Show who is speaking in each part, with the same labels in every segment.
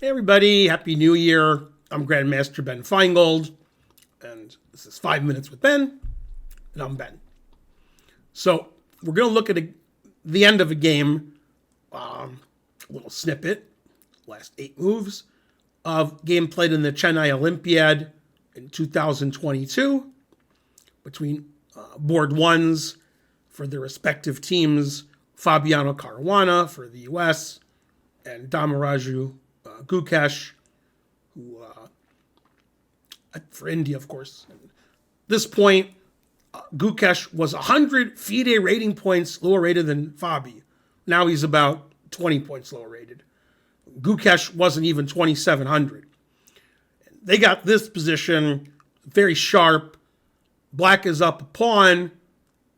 Speaker 1: Hey everybody, Happy New Year. I'm Grandmaster Ben Feingold, and this is 5 Minutes with Ben, and I'm Ben. So we're going to look at the end of a game, a little snippet, last 8 moves, of game played in the Chennai Olympiad in 2022 between board ones for their respective teams, Fabiano Caruana for the US and Dommaraju Gukesh, who for India, of course. At this point, Gukesh was 100 FIDE rating points lower rated than Fabi. Now he's about 20 points lower rated. Gukesh wasn't even 2,700. They got this position very sharp. Black is up a pawn.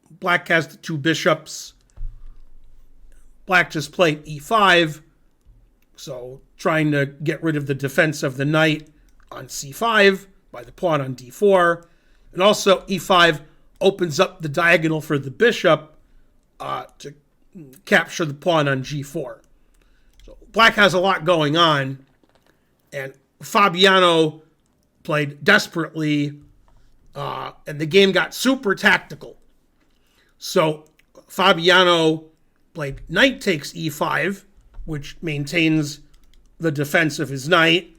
Speaker 1: Black has the 2 bishops. Black just played e5. So trying to get rid of the defense of the knight on c5 by the pawn on d4. And also e5 opens up the diagonal for the bishop to capture the pawn on g4. So Black has a lot going on. And Fabiano played desperately. And the game got super tactical. So Fabiano played knight takes e5, which maintains the defense of his knight,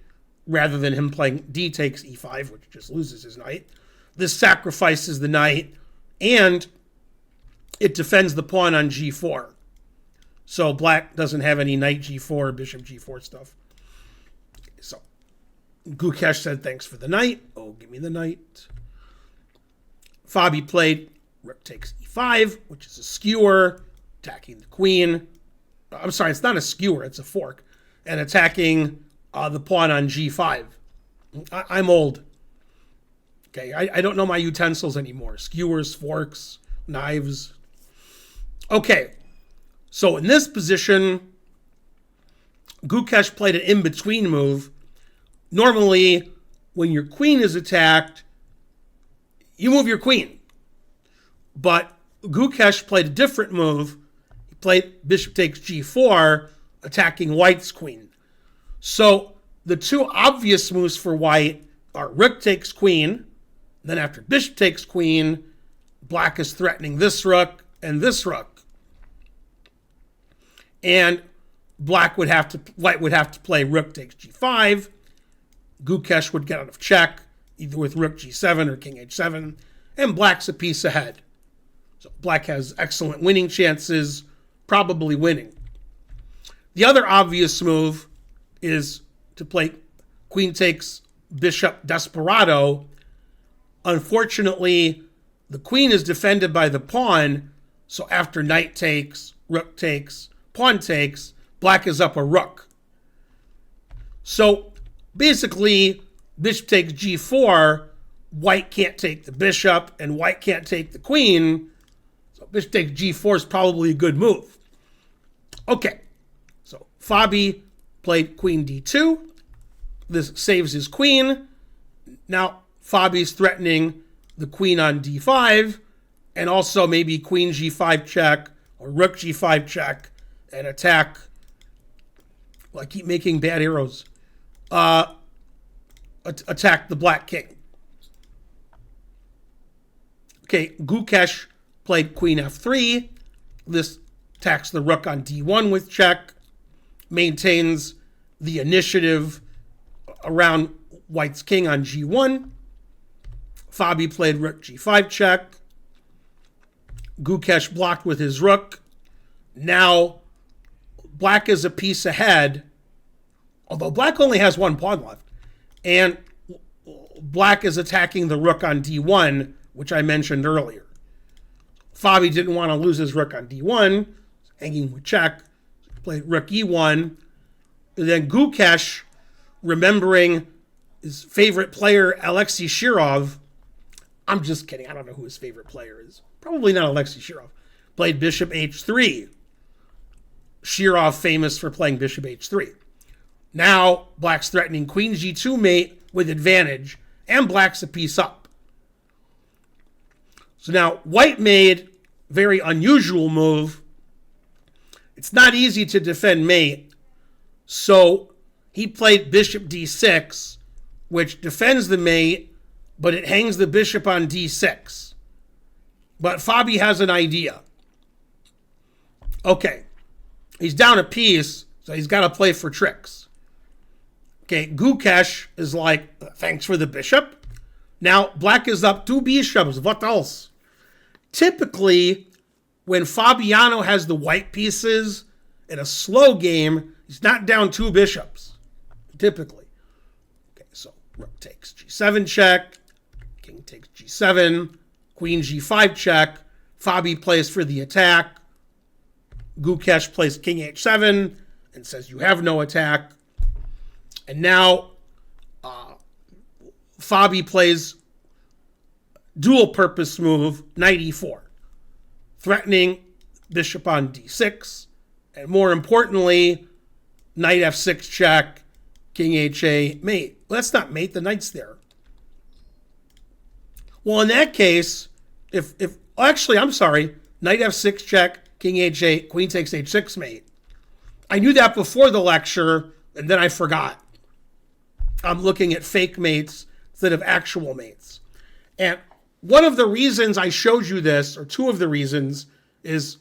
Speaker 1: rather than him playing d takes e5, which just loses his knight. This sacrifices the knight, and it defends the pawn on g4. So Black doesn't have any knight g4, bishop g4 stuff. So Gukesh said, thanks for the knight. Oh, give me the knight. Fabi played rook takes e5, which is a skewer, attacking the queen. I'm sorry, it's not a skewer, it's a fork. And attacking the pawn on g5. I'm old. Okay, I don't know my utensils anymore. Skewers, forks, knives. Okay, so in this position, Gukesh played an in-between move. Normally, when your queen is attacked, you move your queen. But Gukesh played a different move. He played bishop takes g4, attacking White's queen. So the 2 obvious moves for White are rook takes queen. Then after bishop takes queen, Black is threatening this rook and this rook. And White would have to play rook takes g5. Gukesh would get out of check, either with rook g7 or king h7. And Black's a piece ahead. So Black has excellent winning chances, probably winning. The other obvious move is to play queen takes bishop desperado. Unfortunately, the queen is defended by the pawn, so after knight takes, rook takes, pawn takes, Black is up a rook. So basically, bishop takes g4, White can't take the bishop, and White can't take the queen. So bishop takes g4 is probably a good move. Okay, so Fabi played queen d2. This saves his queen. Now Fabi's threatening the queen on d5, and also maybe queen g5 check or rook g5 check and attack. Well, I keep making bad arrows. Attack the Black king. Okay, Gukesh played queen f3. This attacks the rook on d1 with check, maintains the initiative around White's king on g1. Fabi played rook g5 check. Gukesh blocked with his rook. Now Black is a piece ahead, although Black only has 1 pawn left. And Black is attacking the rook on d1, which I mentioned earlier. Fabi didn't want to lose his rook on d1, hanging with check, played rook e1. And then Gukesh, remembering his favorite player, Alexei Shirov, I'm just kidding, I don't know who his favorite player is. Probably not Alexei Shirov. Played bishop h3. Shirov famous for playing bishop h3. Now, Black's threatening queen g2 mate with advantage, and Black's a piece up. So now, White made a very unusual move. It's not easy to defend mate, so he played bishop d6, which defends the mate, but it hangs the bishop on d6. But Fabi has an idea. Okay, he's down a piece, so he's got to play for tricks. Okay, Gukesh is like, thanks for the bishop. Now, black is up 2 bishops. What else? Typically, when Fabiano has the white pieces in a slow game, he's not down 2 bishops. Typically. Okay, so rook takes g7 check. King takes g7. Queen g5 check. Fabi plays for the attack. Gukesh plays king h7 and says you have no attack. And now Fabi plays dual purpose move, knight e4, threatening bishop on d6, and more importantly, knight f6 check, king ha mate. Well, that's not mate, the knight's there. Well, in that case, I'm sorry, knight f6 check, king h8, queen takes h6 mate. I knew that before the lecture, and then I forgot. I'm looking at fake mates instead of actual mates. And one of the reasons I showed you this, or two of the reasons, is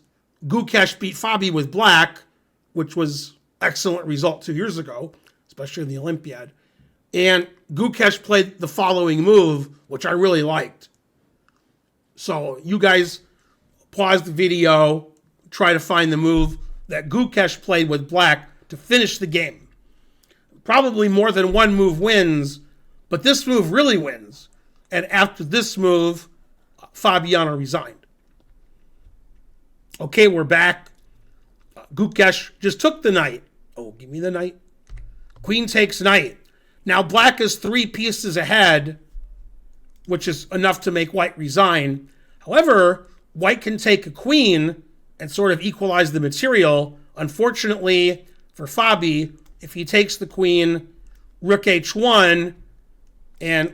Speaker 1: Gukesh beat Fabi with black, which was excellent result 2 years ago, especially in the Olympiad. And Gukesh played the following move, which I really liked. So you guys pause the video, try to find the move that Gukesh played with black to finish the game. Probably more than one move wins, but this move really wins. And after this move, Fabiano resigned. Okay, we're back. Gukesh just took the knight. Oh, give me the knight. Queen takes knight. Now black is 3 pieces ahead, which is enough to make white resign. However, white can take a queen and sort of equalize the material. Unfortunately for Fabi, if he takes the queen, rook h1, and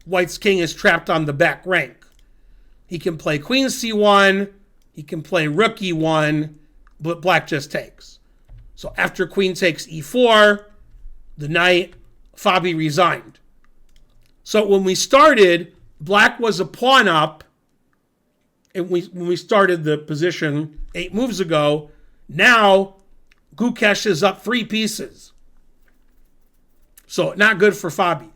Speaker 1: white's king is trapped on the back rank. He can play queen c1, he can play rook e1, but black just takes. So after queen takes e4, the knight, Fabi resigned. So when we started, black was a pawn up, and when we started the position 8 moves ago. Now Gukesh is up 3 pieces. So not good for Fabi.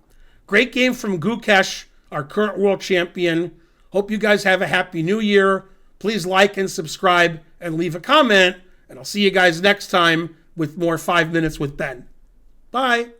Speaker 1: Great game from Gukesh, our current world champion. Hope you guys have a happy new year. Please like and subscribe and leave a comment. And I'll see you guys next time with more 5 Minutes with Ben. Bye.